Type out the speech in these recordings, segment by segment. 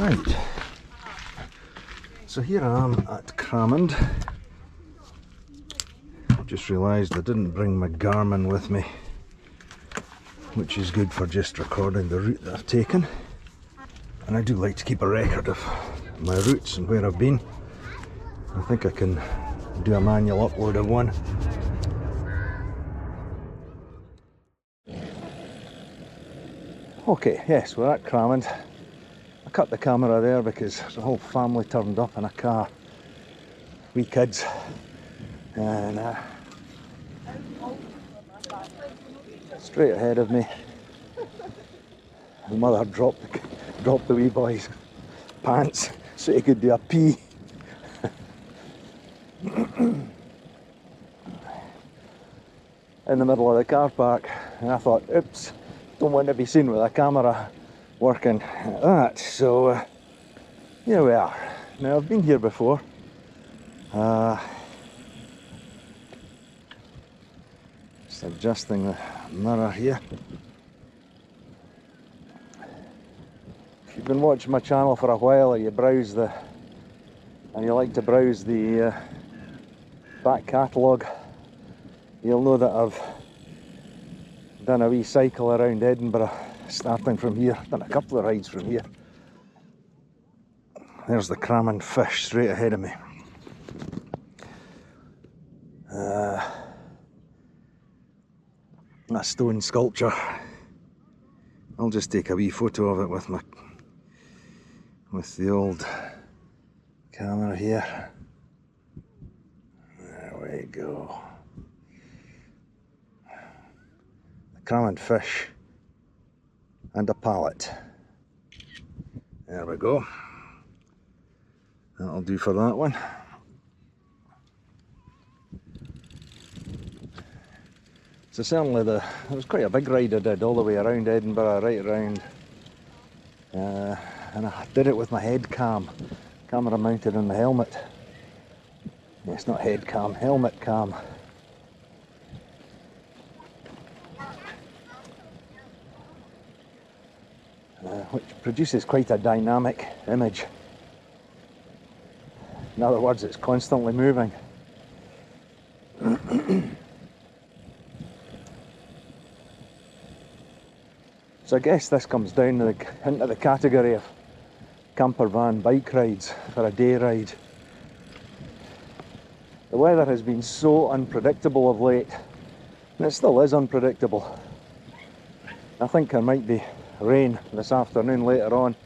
Right, so here I am at Cramond. Just realised I didn't bring my Garmin with me, which is good for just recording the route that I've taken. And I do like to keep a record of my routes and where I've been. I think I can do a manual upload of one. Okay, yes, we're at Cramond. I cut the camera there because there's a whole family turned up in a car, wee kids, and straight ahead of me, my mother dropped the wee boy's pants so he could do a pee. In the middle of the car park, and I thought, oops, don't want to be seen with a camera working like that. So here we are. Now I've been here before. Just adjusting the mirror here. If you've been watching my channel for a while, or you browse the, and you like to browse the back catalogue, you'll know that I've done a wee cycle around Edinburgh, starting from here. Done a couple of rides from here. There's the Cramond fish straight ahead of me. A stone sculpture. I'll just take a wee photo of it with the old camera here. There we go. The Cramond fish and a pallet. There we go. That'll do for that one. So certainly it was quite a big ride I did all the way around Edinburgh, right around, and I did it with my head cam, camera mounted on the helmet. Yeah, it's not head cam, helmet cam. Which produces quite a dynamic image. In other words, it's constantly moving. So I guess this comes down into the category of camper van bike rides for a day ride. The weather has been so unpredictable of late, and it still is unpredictable. I think there might be rain this afternoon later on.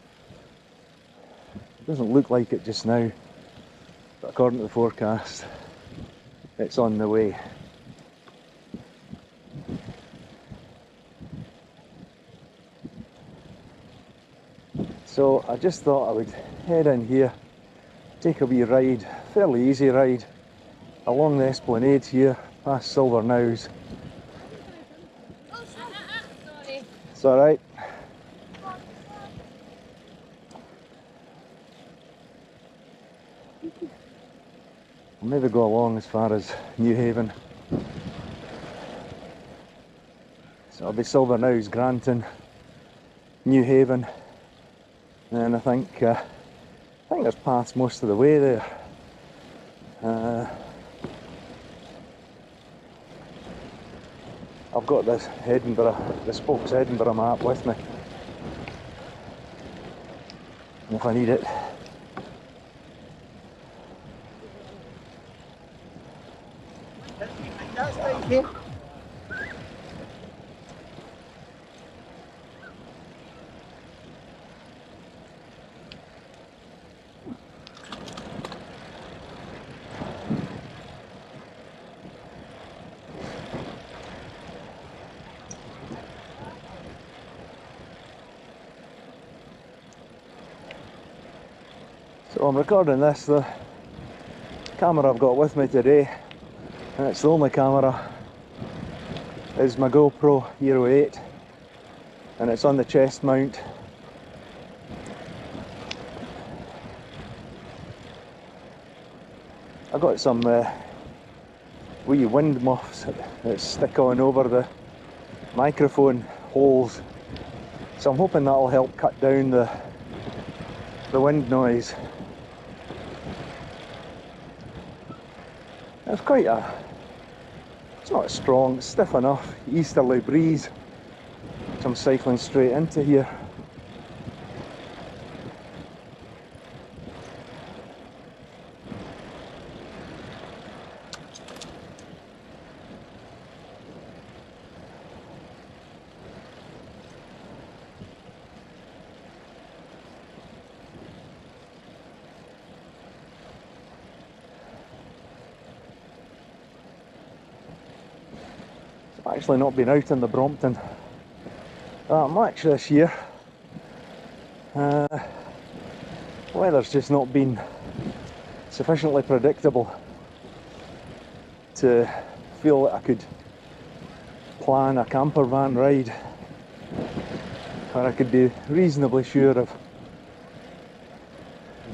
It doesn't look like it just now, but according to the forecast, it's on the way. So I just thought I would head in here, take a wee ride, fairly easy ride, along the Esplanade here, past Silverknowes. It's alright. I'll maybe go along as far as Newhaven. So it'll be Silverknowes, Granton, Newhaven. And I think there's paths most of the way there. I've got this the Spokes Edinburgh map with me, if I need it. So I'm recording this, the camera I've got with me today, and it's the only camera, is my GoPro Hero 8, and it's on the chest mount. I've got some wee wind muffs that stick on over the microphone holes, so I'm hoping that'll help cut down the the wind noise. It's quite a, it's not strong, it's stiff enough, easterly breeze, which I'm cycling straight into here. I've actually not been out in the Brompton that much this year. Weather's just not been sufficiently predictable to feel that I could plan a camper van ride where I could be reasonably sure of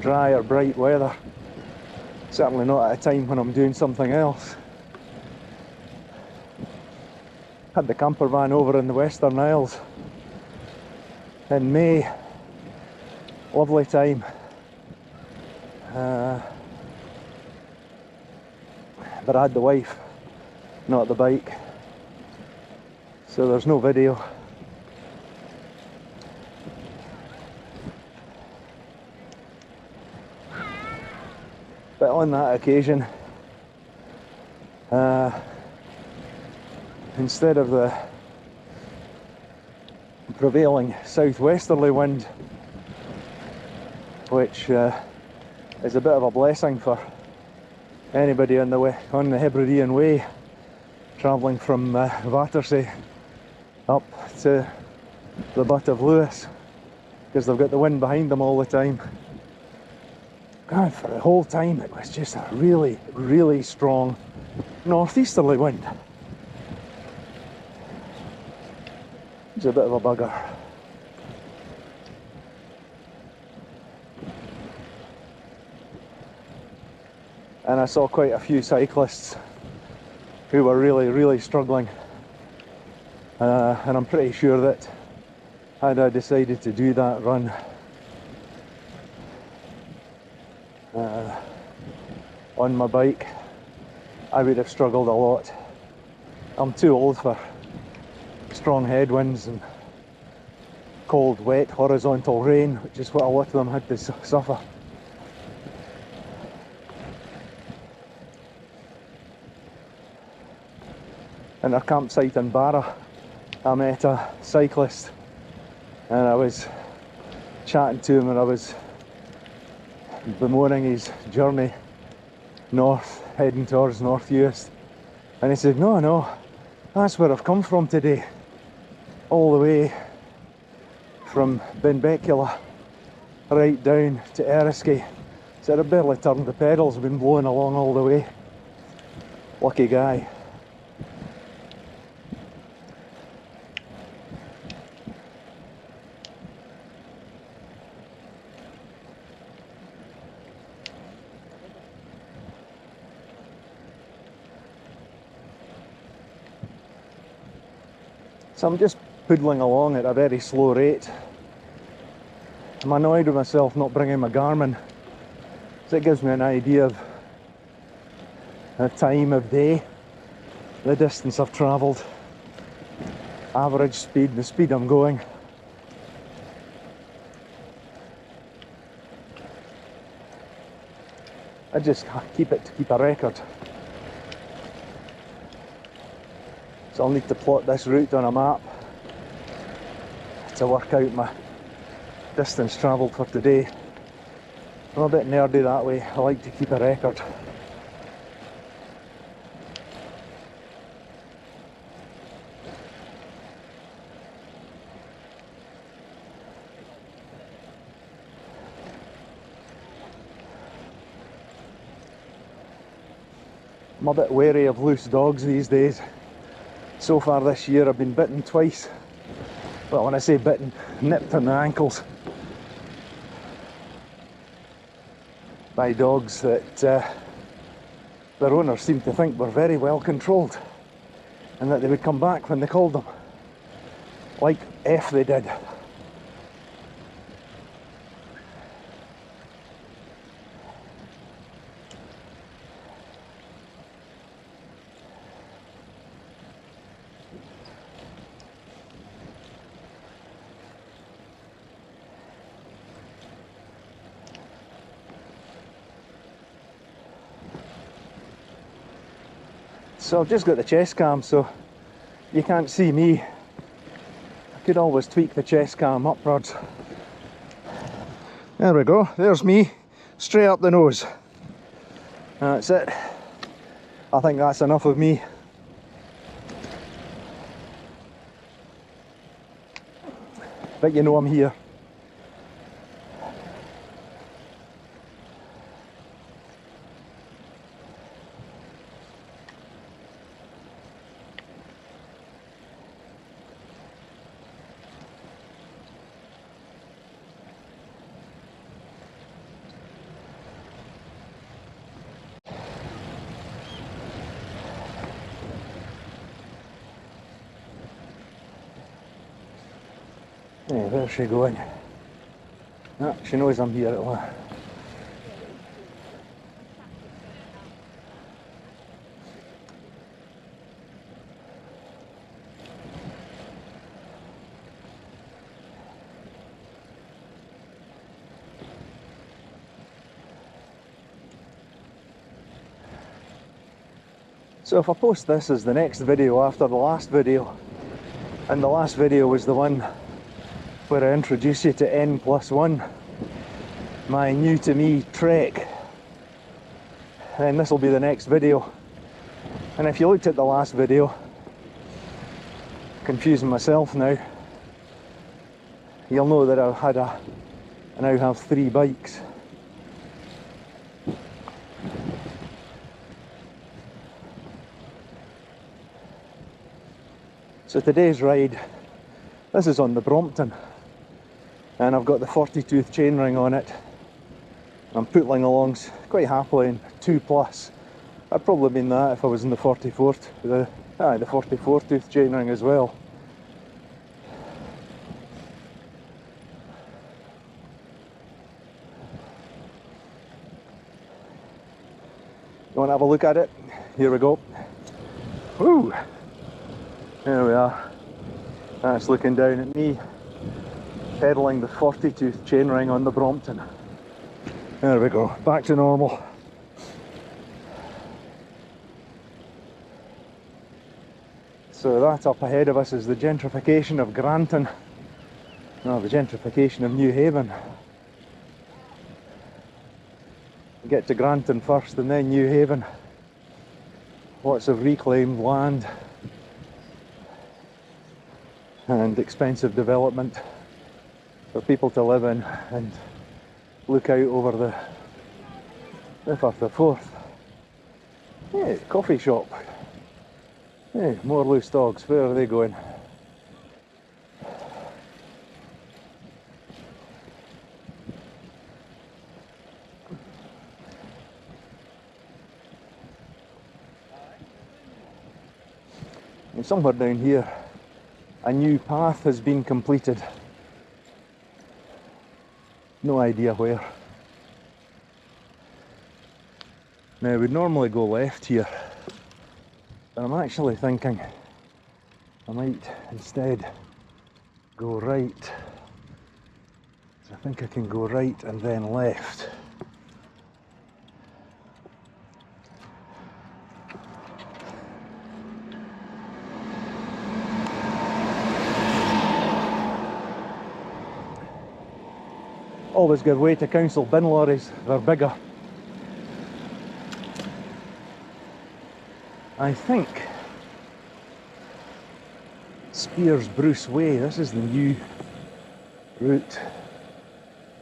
dry or bright weather. Certainly not at a time when I'm doing something else. Had the camper van over in the Western Isles in May. Lovely time. But I had the wife, not the bike, so there's no video. But on that occasion, instead of the prevailing southwesterly wind, which is a bit of a blessing for anybody on the Hebridean Way travelling from Battersea up to the butt of Lewis, because they've got the wind behind them all the time. God, for the whole time it was just a really, really strong northeasterly wind. It's a bit of a bugger. And I saw quite a few cyclists who were really, really struggling. And I'm pretty sure that had I decided to do that run, on my bike, I would have struggled a lot. I'm too old for strong headwinds and cold, wet, horizontal rain, which is what a lot of them had to suffer. In our campsite in Barra, I met a cyclist and I was chatting to him, and I was bemoaning his journey north, heading towards North Uist, and he said, no, that's where I've come from today, all the way from Benbecula right down to Eriskay. He said, I barely turned the pedals, been blowing along all the way. Lucky guy. So I'm just poodling along at a very slow rate. I'm annoyed with myself not bringing my Garmin, so it gives me an idea of the time of day, the distance I've travelled, average speed, the speed I'm going. I just keep it to keep a record. So I'll need to plot this route on a map to work out my distance travelled for today. I'm a bit nerdy that way, I like to keep a record. I'm a bit wary of loose dogs these days. So far this year I've been bitten twice. Well, when I say bitten, nipped on the ankles by dogs that their owners seemed to think were very well controlled and that they would come back when they called them. Like F they did. So I've just got the chest cam, so you can't see me. I could always tweak the chest cam upwards. There we go, there's me, straight up the nose. That's it. I think that's enough of me. But you know I'm here. Yeah, where's she going? Ah, she knows I'm here at last. So if I post this as the next video after the last video, and the last video was the one where I introduce you to N+1, my new to me trek, then this will be the next video. And if you looked at the last video, confusing myself now, you'll know that I now have 3 bikes. So today's ride, this is on the Brompton, and I've got the 40-tooth chainring on it. I'm pootling along quite happily in 2+. I'd probably been that if I was in the 44th, the 44-tooth chainring as well. You want to have a look at it? Here we go. Woo! There we are. That's looking down at me, pedalling the 40-tooth chainring on the Brompton. There we go, back to normal. So that up ahead of us is the gentrification of Granton. No, the gentrification of Newhaven. Get to Granton first and then Newhaven. Lots of reclaimed land and expensive development for people to live in and look out over the Firth of Forth. Hey, coffee shop. Hey, more loose dogs. Where are they going? And somewhere down here, a new path has been completed. No idea where. Now we'd normally go left here, but I'm actually thinking I might instead go right. So I think I can go right and then left. Always give way to council bin lorries, they're bigger. I think Spears Bruce Way, this is the new route.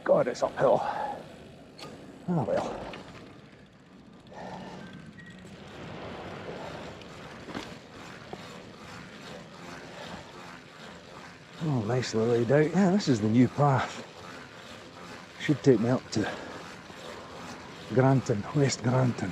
God, it's uphill. Ah well. Oh, nicely laid out. Yeah, this is the new path. Should take me up to Granton, West Granton.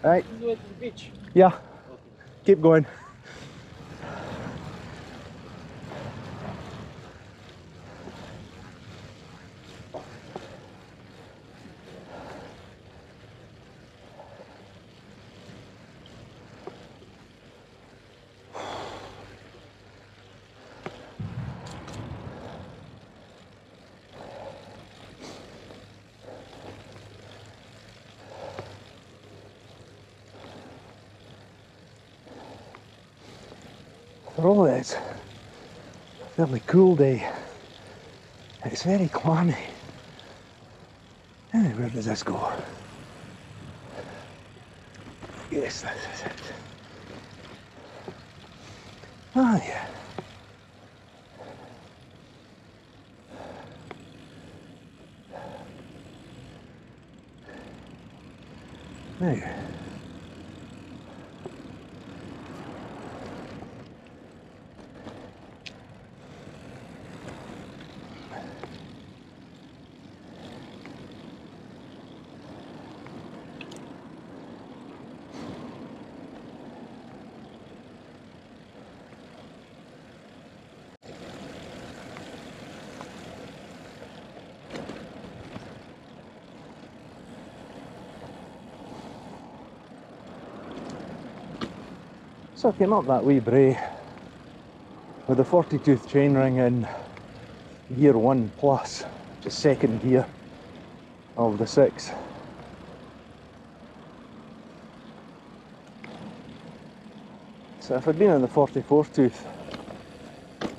Right. This is the way to the beach? Yeah. Okay. Keep going. For all it's a fairly cool day, it's very clammy. Anyway, where does this go? Yes, this is it. Ah, yeah. Now, so I came up that wee brae with a 40-tooth chainring in gear 1 plus, which is second gear of the 6. So if I'd been in the 44 tooth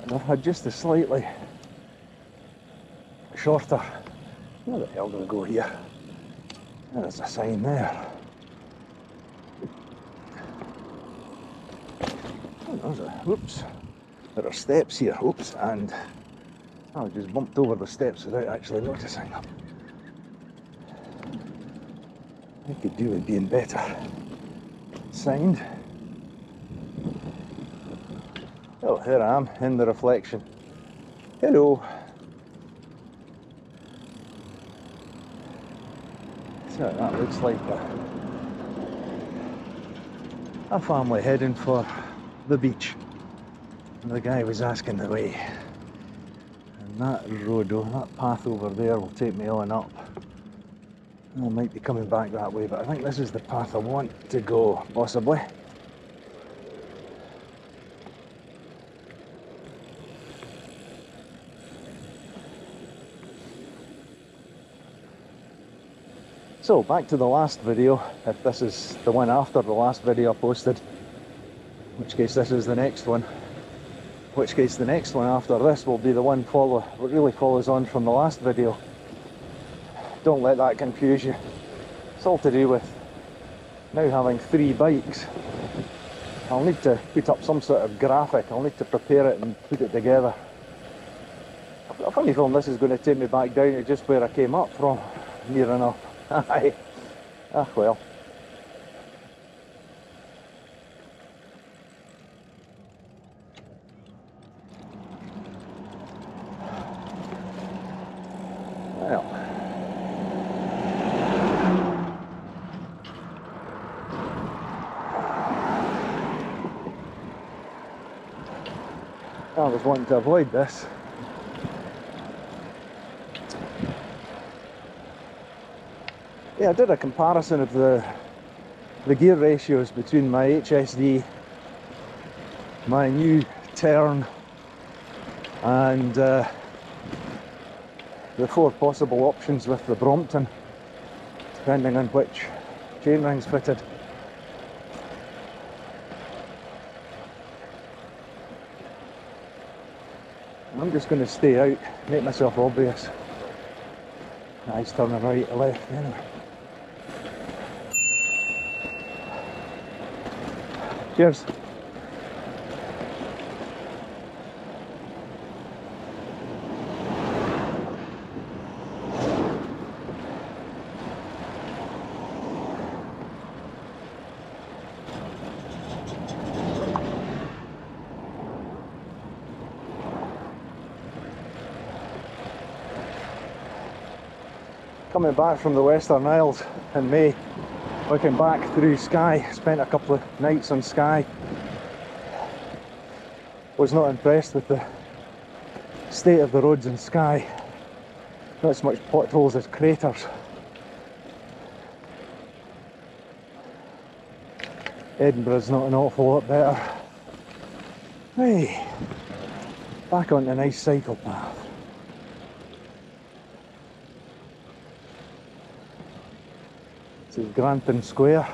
and I've had just a slightly shorter, where the hell do I go here? There's a sign there. Oops, there are steps here, oops, and I just bumped over the steps without actually noticing them. I could do with being better signed. Oh, here I am in the reflection. Hello. So that looks like a family heading for the beach. And the guy was asking the way. And that road, that path over there will take me on up. I might be coming back that way, but I think this is the path I want to go, possibly. So back to the last video, if this is the one after the last video I posted, in which case this is the next one, in which case the next one after this will be the one what really follows on from the last video. Don't let that confuse you. It's all to do with now having 3 bikes. I'll need to put up some sort of graphic, I'll need to prepare it and put it together. I've got a funny feeling this is going to take me back down to just where I came up from, near enough. Aye. Ah well. I was wanting to avoid this. Yeah, I did a comparison of the gear ratios between my HSD, my new Tern, and the 4 possible options with the Brompton, depending on which chainring's fitted. I'm just going to stay out, make myself obvious. Nice turning right or left anyway. Cheers. Coming back from the Western Isles in May, looking back through Skye, spent a couple of nights on Skye. Was not impressed with the state of the roads in Skye. Not so much potholes as craters. Edinburgh's not an awful lot better. Hey, back on the nice cycle path. This is Granton Square.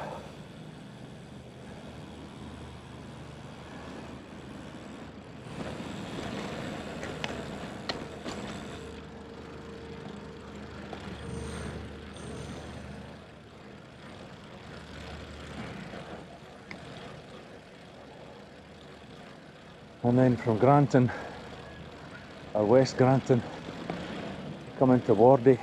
and then from Granton, or West Granton, come into Wardy.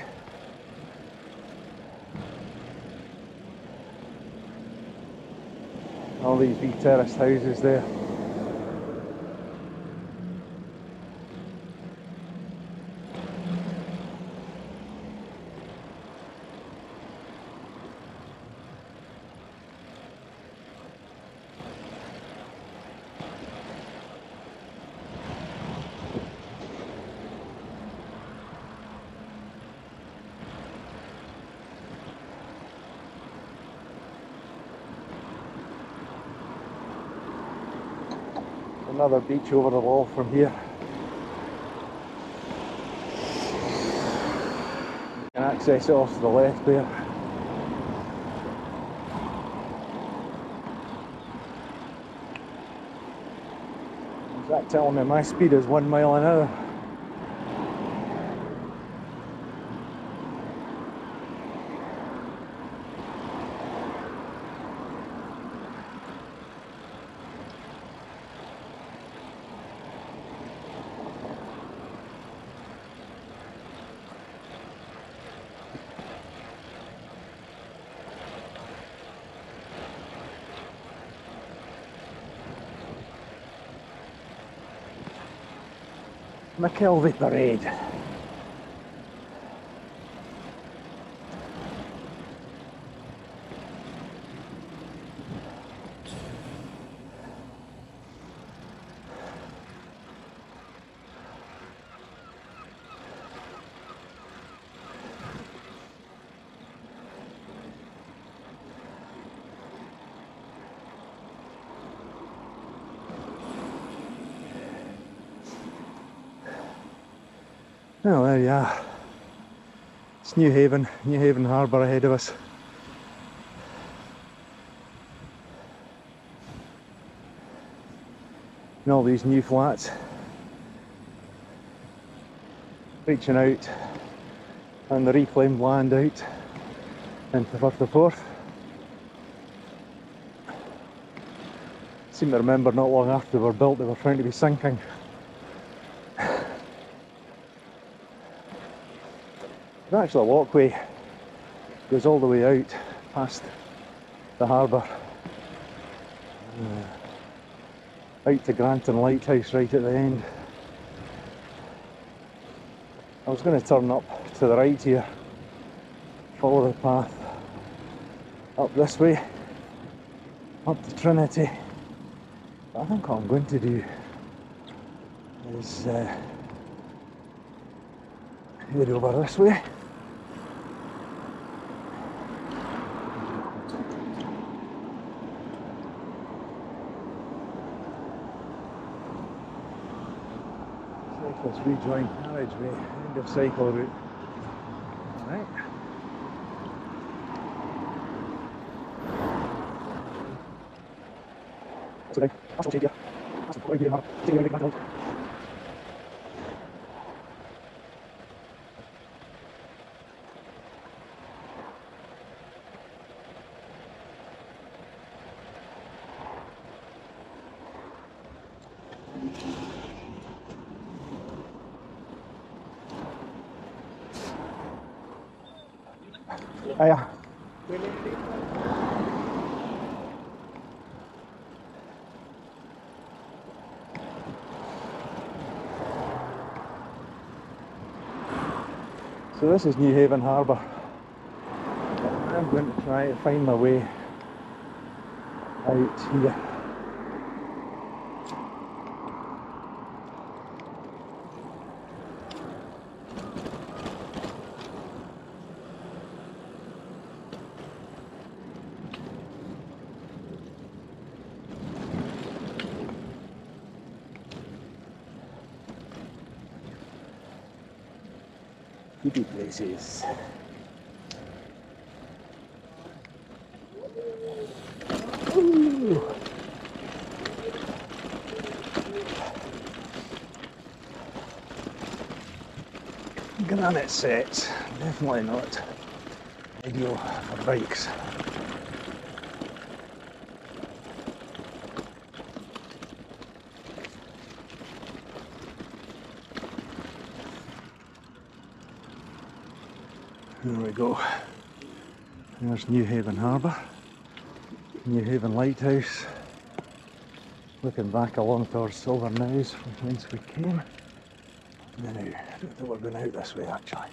All these wee terraced houses there. Another beach over the wall from here. You can access it off to the left there. Is that telling me my speed is 1 mile an hour? McKelvey Parade. Well, there you are. It's Newhaven, Newhaven Harbour ahead of us. And all these new flats reaching out, and the reclaimed land out into Firth of Forth. Seem to remember not long after they were built they were trying to be sinking. There's actually a walkway goes all the way out past the harbour, out to Granton Lighthouse right at the end. I was going to turn up to the right here, follow the path up this way, up to Trinity, but I think what I'm going to do is head over this way. Cyclists rejoin carriageway, end of cycle route. Alright. That's okay. That's okay, yeah. That's okay, yeah. Take it back. Hiya. So this is Newhaven Harbour. I'm going to try to find my way out here. Hippie places. Ooh. Granite sets, definitely not ideal for bikes. There we go. There's Newhaven Harbour, Newhaven Lighthouse. Looking back along towards Silverknowes from whence we came. Now, I don't think we're going out this way actually.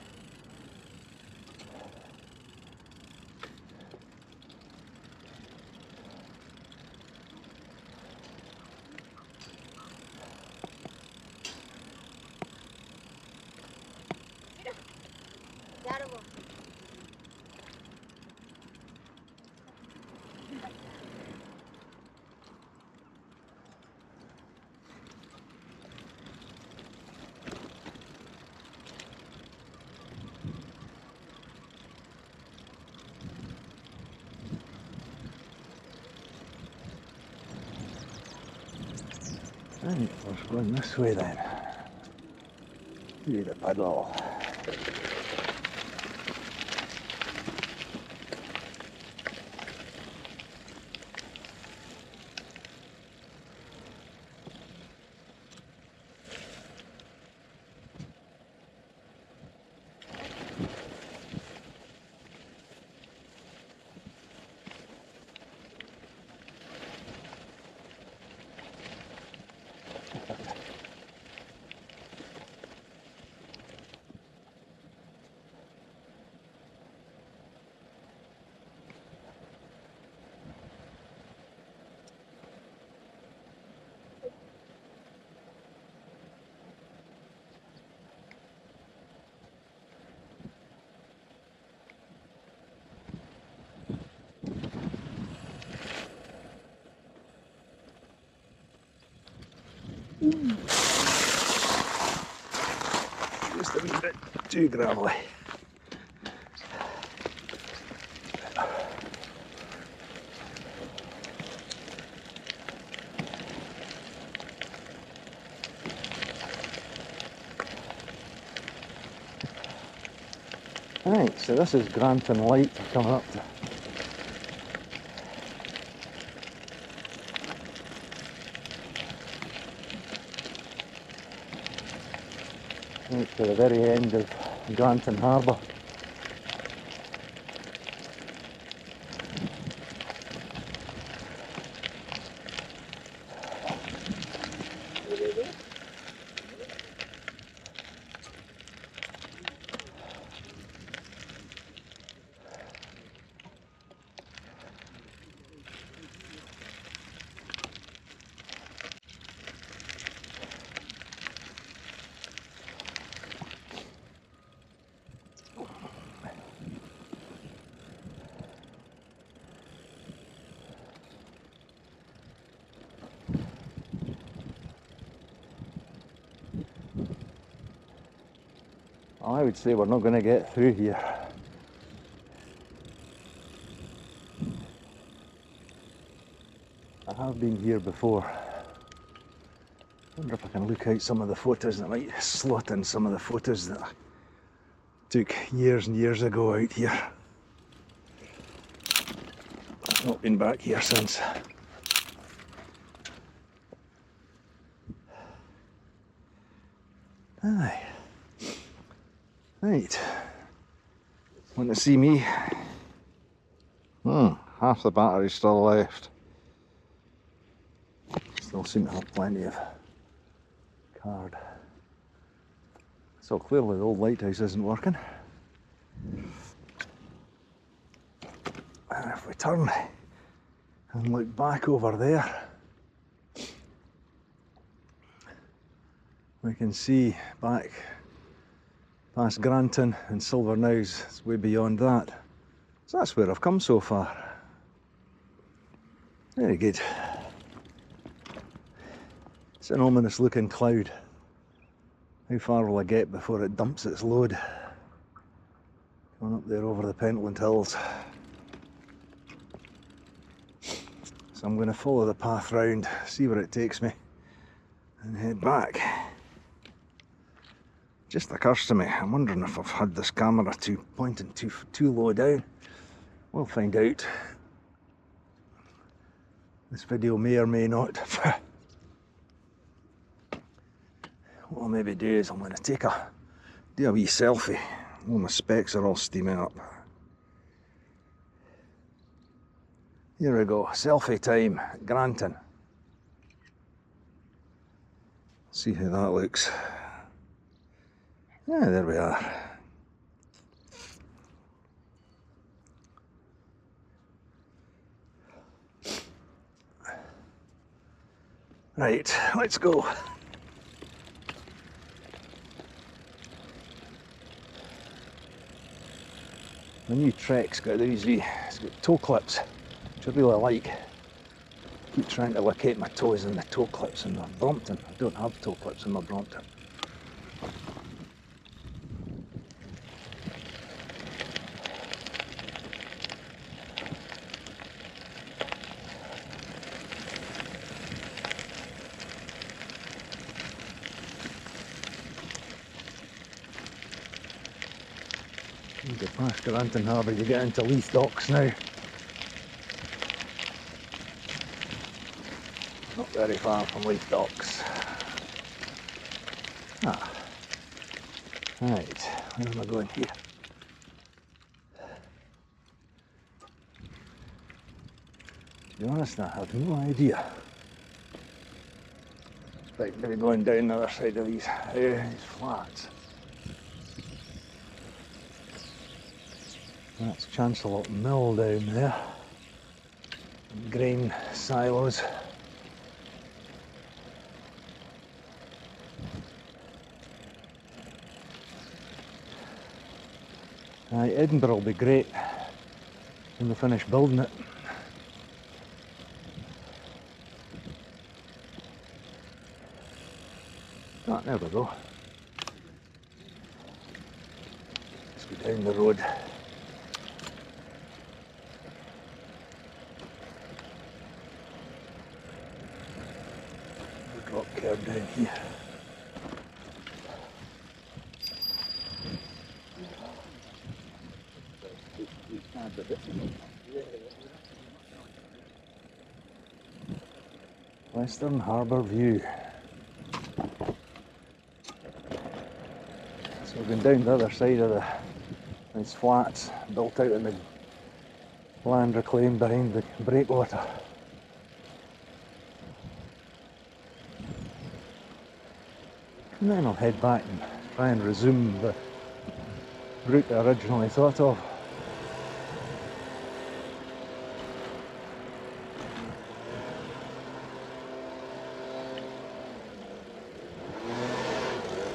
Right, we're going this way then. Through the puddle. Just a wee bit too gravelly. Right, so this is Granton Light we're coming up to. Right to the very end of Granton Harbour. I would say we're not going to get through here. I have been here before. I wonder if I can look out some of the photos that might slot in some of the photos that I took years and years ago out here. I've not been back here since. Aye. Right. Want to see me? Half the battery's still left. Still seem to have plenty of card. So clearly the old lighthouse isn't working. And if we turn and look back over there, we can see back past Granton and Silverknowes. It's way beyond that. So that's where I've come so far. Very good. It's an ominous looking cloud. How far will I get before it dumps its load? Going up there over the Pentland Hills. So I'm going to follow the path round, see where it takes me, and head back. Just occurs to me, I'm wondering if I've had this camera pointing too low down. We'll find out. This video may or may not. What I'll maybe do is I'm going to do a wee selfie Oh, my specs are all steaming up. Here we go, selfie time, Granton. See how that looks. Yeah, there we are. Right, let's go. The new Trek's got these it's got toe clips, which I really like. Keep trying to locate my toes in the toe clips in my Brompton. I don't have toe clips in my Brompton. You get past Granton Harbour, you get into Leith Docks now. Not very far from Leith Docks. Ah. Right, where am I going here? To be honest, I have no idea. Right, maybe going down the other side of these flats. That's Chancellor Mill down there. Grain silos. Edinburgh will be great when they finish building it. Ah, there we go. Let's go down the road. The drop curb down here. Western Harbour View. So we're going down the other side of these flats built out in the land reclaimed behind the breakwater. And then I'll head back and try and resume the route I originally thought of.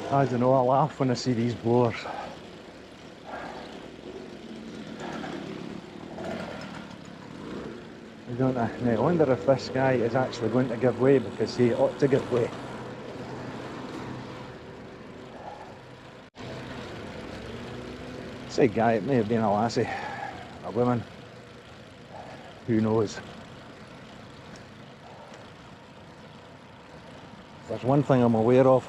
I don't know, I laugh when I see these blowers. I wonder if this guy is actually going to give way, because he ought to give way. Say guy, it may have been a lassie, a woman, who knows. If there's one thing I'm aware of,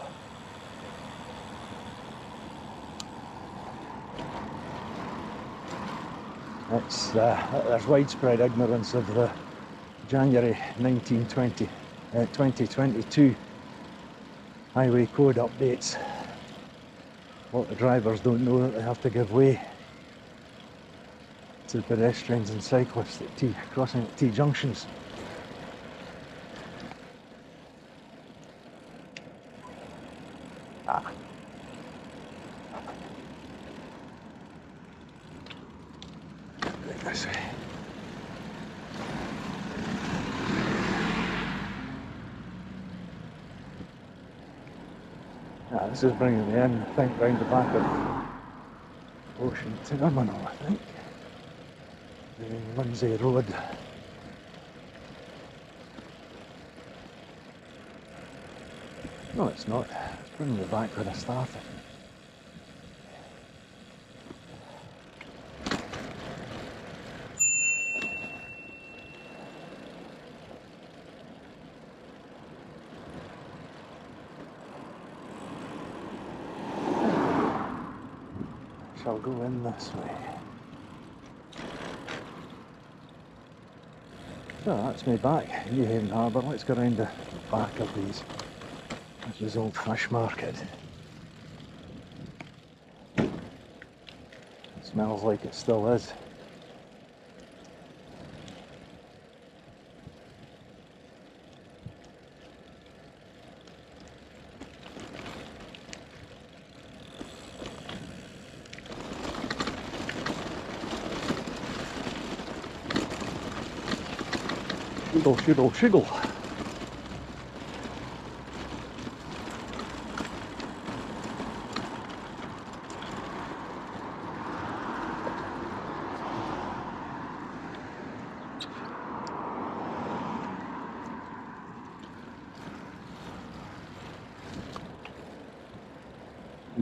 it's there's widespread ignorance of the January 2022 highway code updates. A lot of drivers don't know that they have to give way to pedestrians and cyclists at crossing at T junctions. Ah. Right this way. This is bringing me in, I think, round the back of Ocean Terminal, I think. The Lindsay Road. No, it's not. It's bringing me back where I started. I'll go in this way. So that's me back, Newhaven Harbour. Let's go round the back of these. This is old fish market. Smells like it still is. Shiggle, shiggle, shiggle.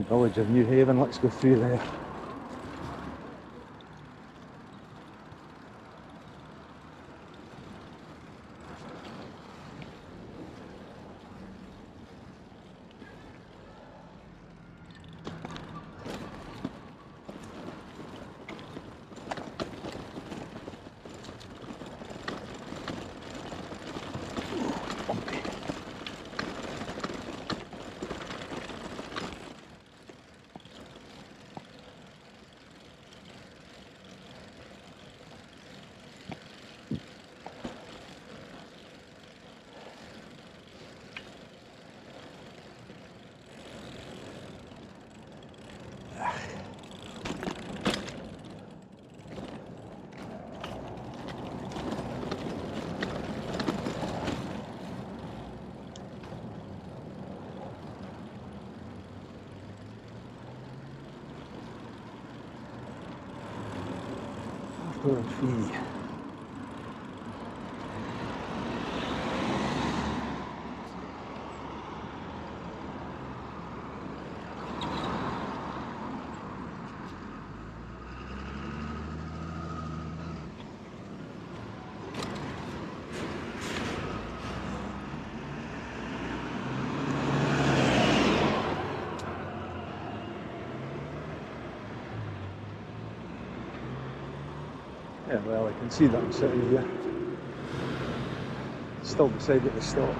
Village of Newhaven, let's go through there. Fee. Yeah, well, I can see that I'm sitting here. Still decided to stop.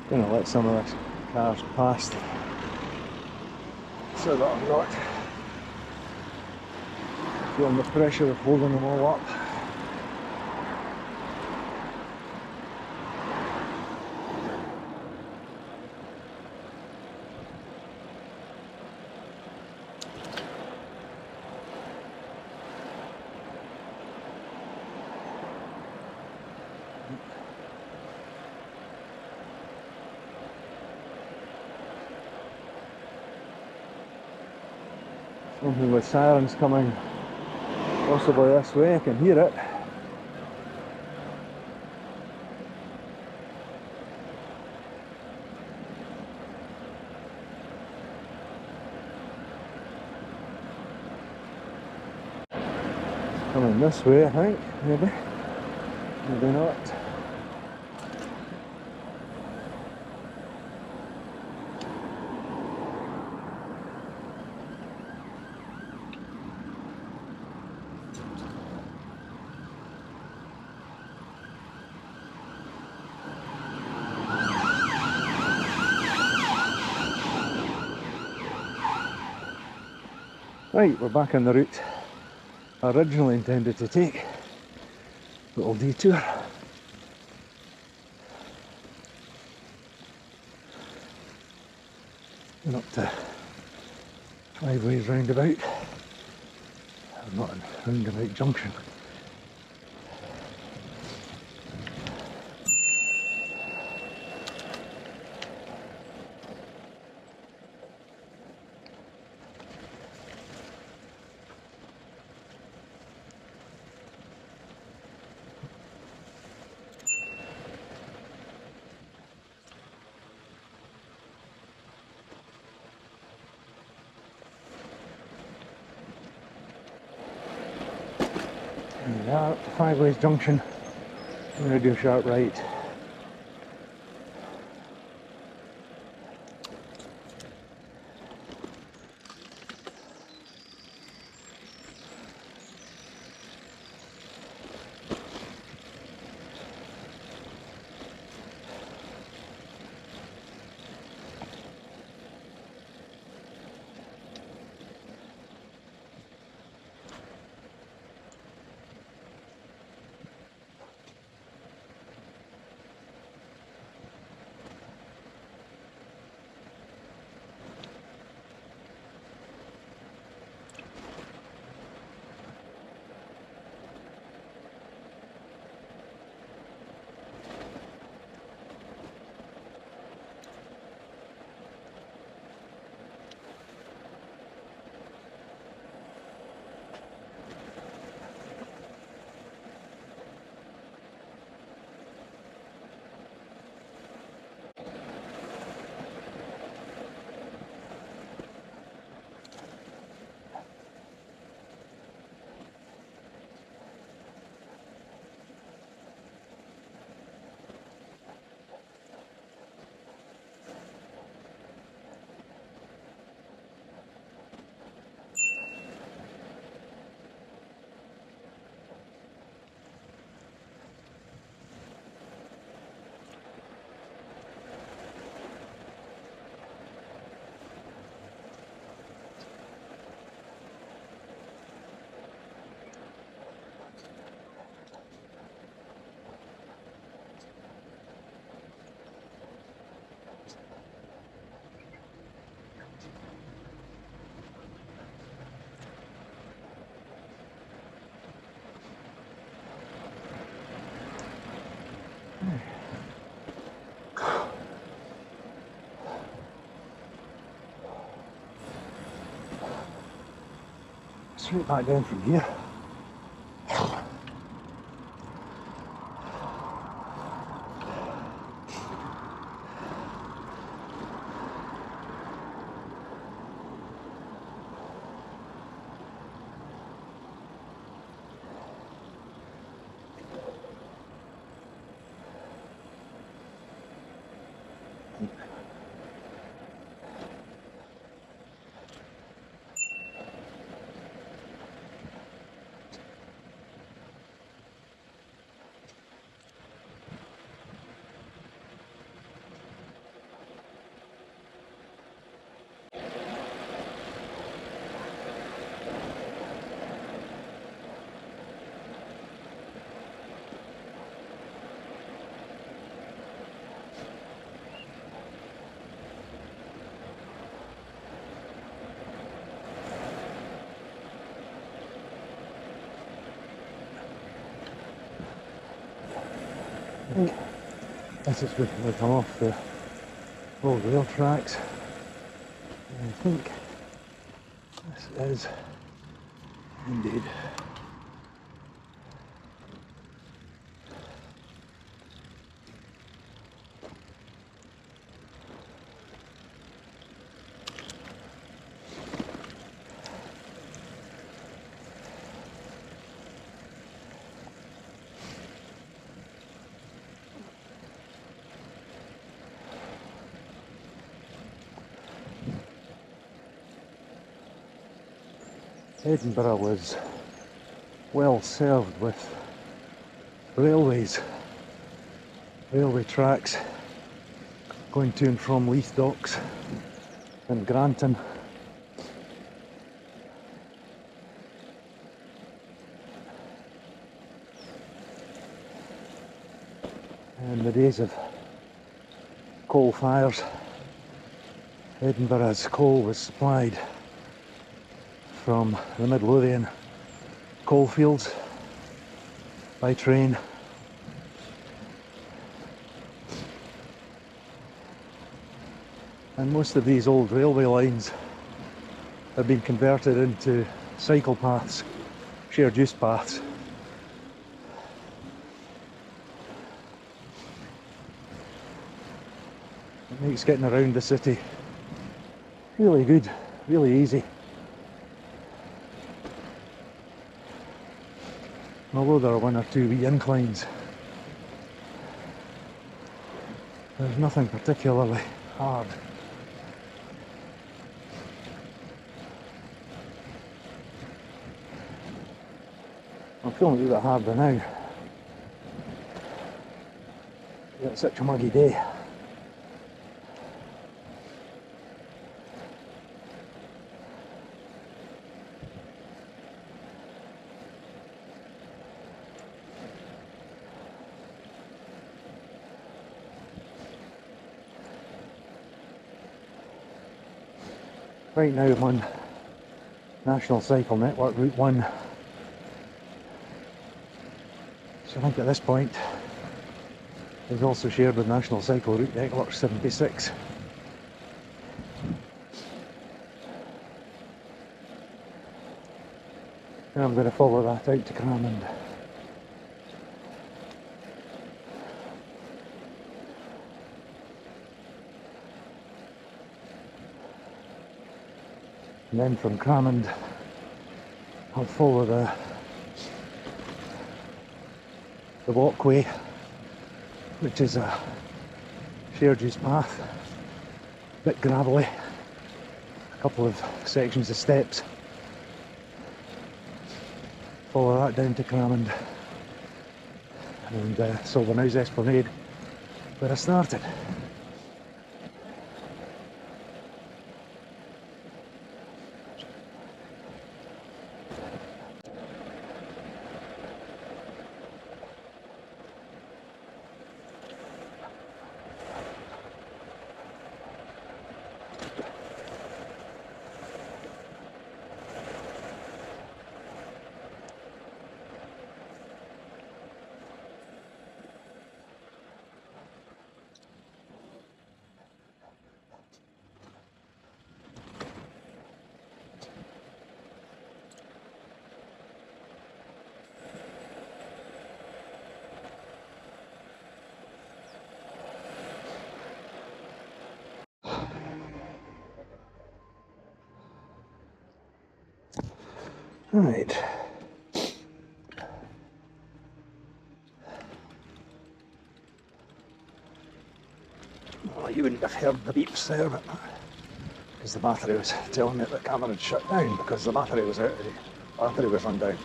Gonna let some of this cars past so that I'm not feeling the pressure of holding them all up. Something with sirens coming possibly this way, I can hear it. Coming this way, I think, maybe. Maybe not. Right, we're back on the route I originally intended to take. Little detour. And up to 5 ways roundabout. I'm not in roundabout junction. Yeah, up to 5 ways junction. I'm going to do a sharp right. Straight back down from here. I think this is where we come off the old rail tracks. And I think this is indeed. Edinburgh was well served with railways, railway tracks going to and from Leith Docks and Granton. In the days of coal fires, Edinburgh's coal was supplied from the Midlothian coalfields by train. And most of these old railway lines have been converted into cycle paths, shared use paths. It makes getting around the city really good, really easy. Although there are one or two wee inclines, there's nothing particularly hard. I'm feeling a wee bit harder now. It's such a muggy day. Right now I'm on National Cycle Network Route 1, so I think at this point it's also shared with National Cycle Route Network 76. And I'm going to follow that out to Cramond. And then from Cramond, I'll follow the walkway, which is a shared use path, a bit gravelly, a couple of sections of steps. Follow that down to Cramond and Silverknowes Esplanade, where I started. Right. Well, you wouldn't have heard the beeps there, but because the battery was telling me that the camera had shut down because the battery was out. The battery was run down.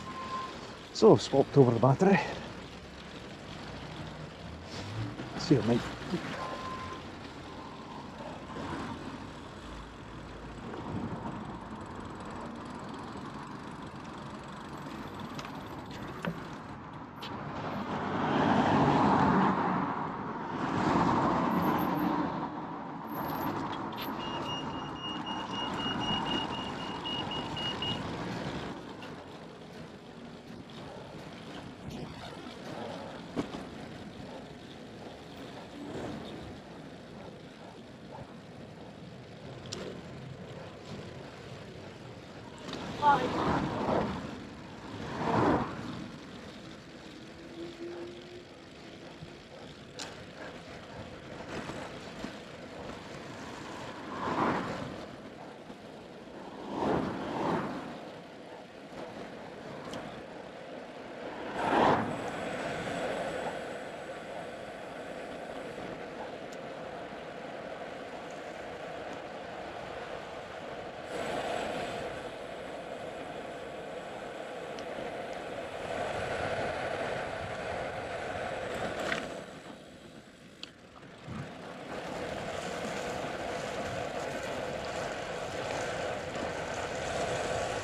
So I've swapped over the battery. See your knife.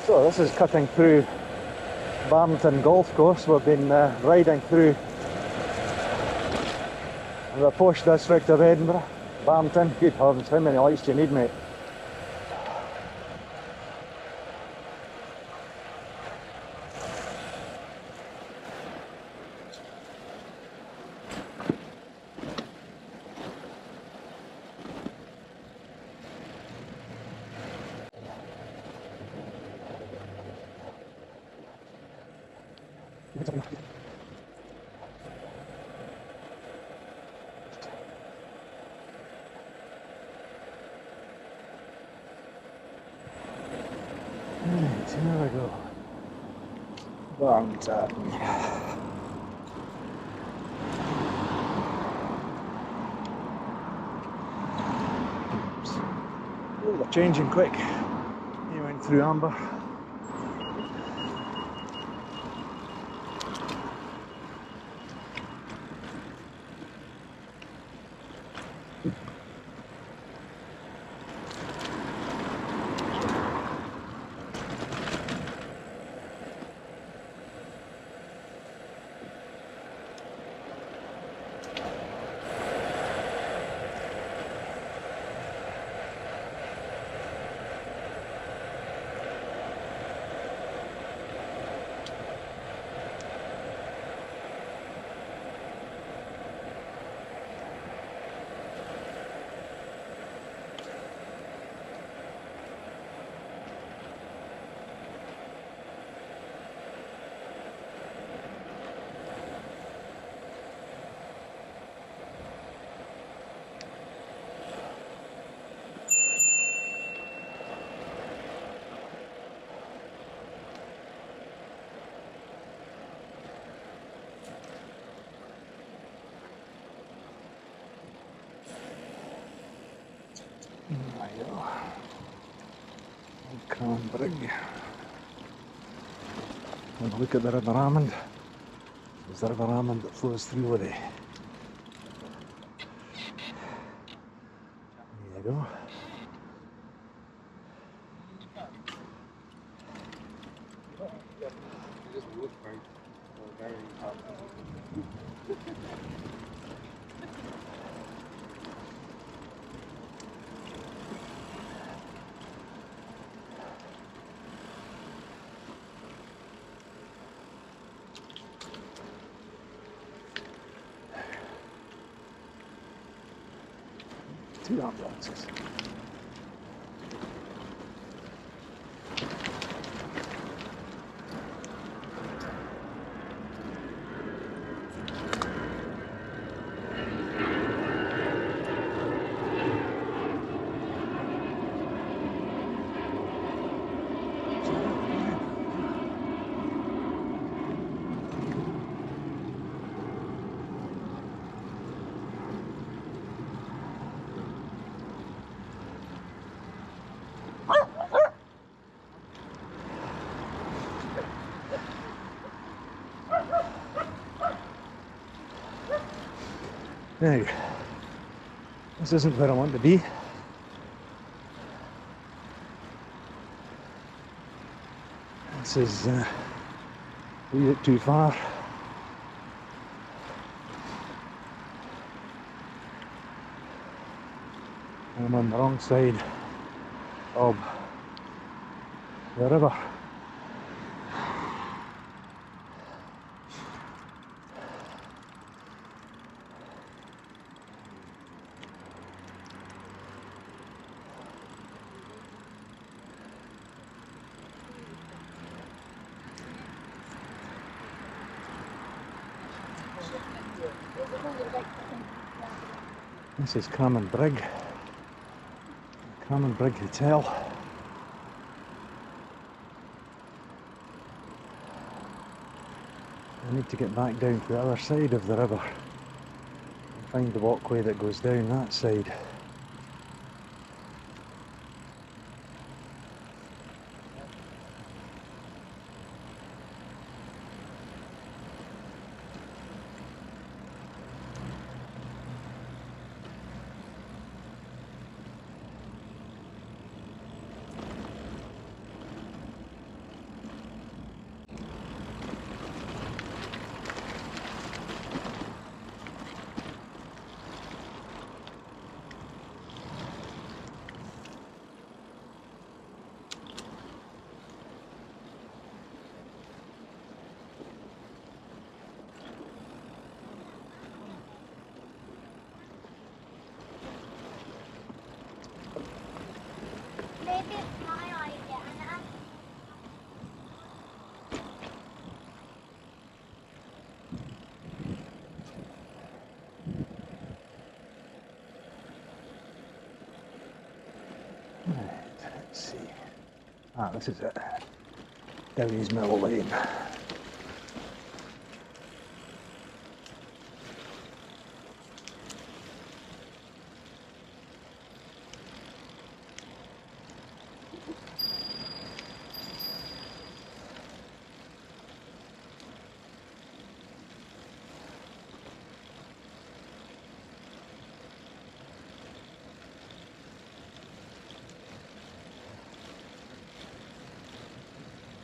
So this is cutting through Brompton Golf Course. We've been riding through the posh district of Edinburgh. Brompton, good heavens, how many lights do you need, mate? Right, here we go. Brompton. Oh, they're changing quick. He went through amber. There you go. Cramond Brig. Have a look at the River Almond. There's the River Almond that flows through with it. There you go. Two ambulances. Now, this isn't where I want to be. This is a wee bit too far. I'm on the wrong side of the river. This is Cramond Brig, Cramond Brig Hotel. I need to get back down to the other side of the river and find the walkway that goes down that side. Maybe it's my idea, Anna. Right, let's see. Ah, this is it. Downey's Mill Lane.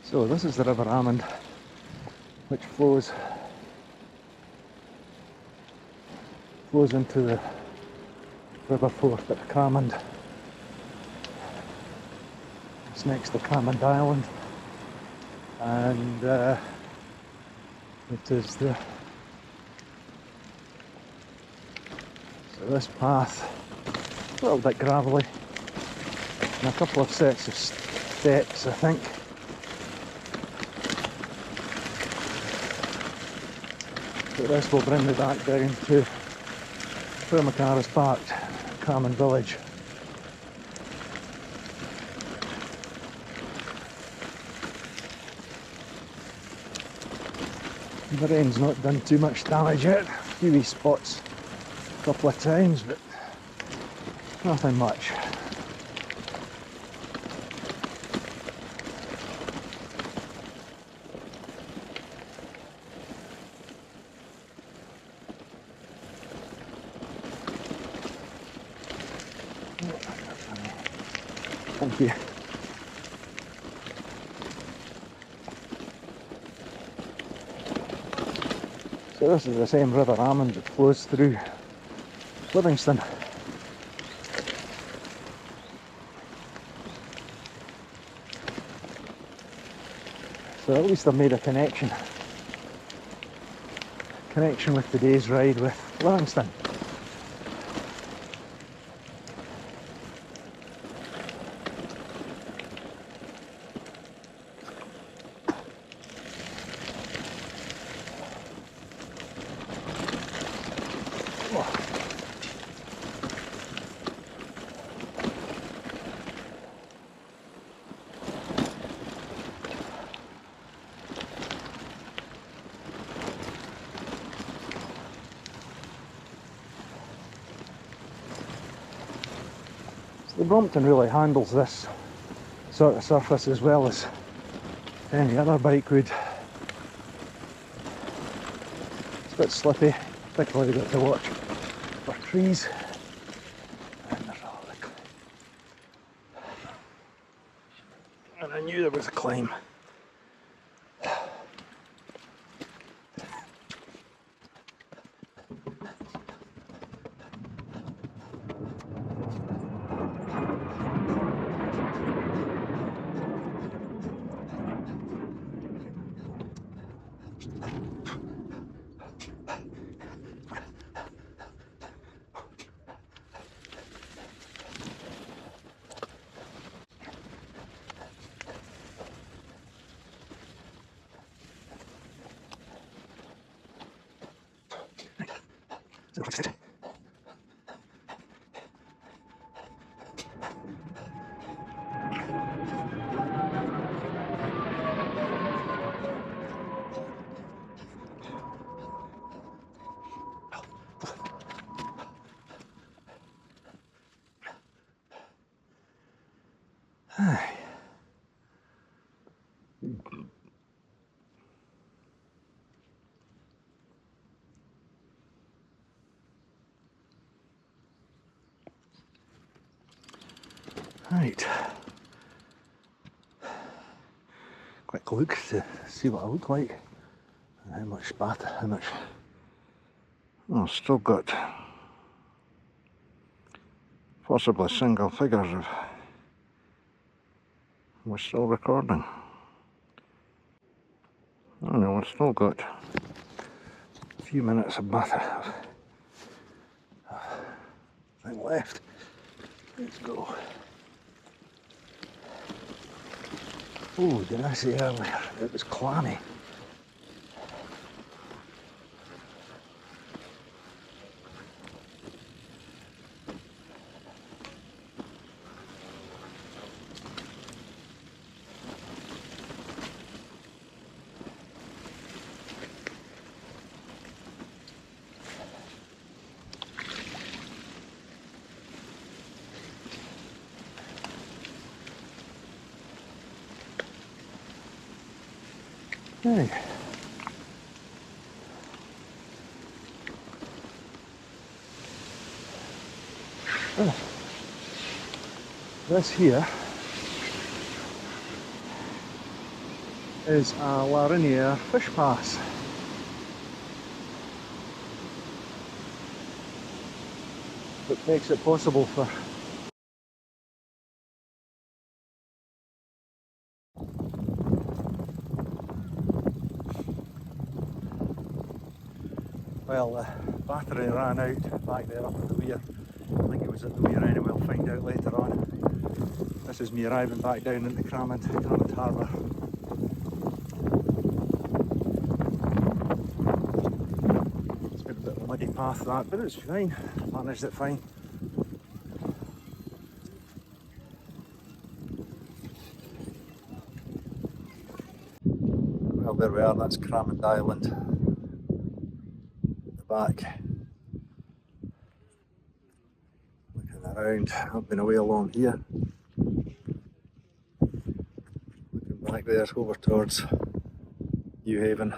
So this is the River Almond, which flows into the river Forth at Cramond. It's next to Cramond Island, and it is the this path, a little bit gravelly, and a couple of sets of steps, I think. But this will bring me back down to where my car is parked, Cramond Village. The rain's not done too much damage yet, a few wee spots a couple of times, but nothing much. Thank you. So this is the same River Almond that flows through Livingston. So at least I've made a connection with today's ride with Livingston. The Brompton really handles this sort of surface as well as any other bike would. It's a bit slippy, particularly got to watch trees. And there's all the climb. And I knew there was a climb. Right. Quick look to see what I look like. And how much spatter, how much. Oh, still got possibly single figures of. We're still recording. Oh no, we've still got a few minutes of batter thing left. Let's go. Oh, did I say earlier it was clammy? Hey. Oh. This here is a Larinier fish pass. That makes it possible for well, the battery ran out back there up at the weir. I think it was at the weir anyway, we'll find out later on. This is me arriving back down into Cramond Harbour. It's been a bit of a muddy path that, but it's fine. Managed it fine. Well, there we are, that's Cramond Island. At the back. Looking around, I've been away along here. Looking back there over towards Newhaven.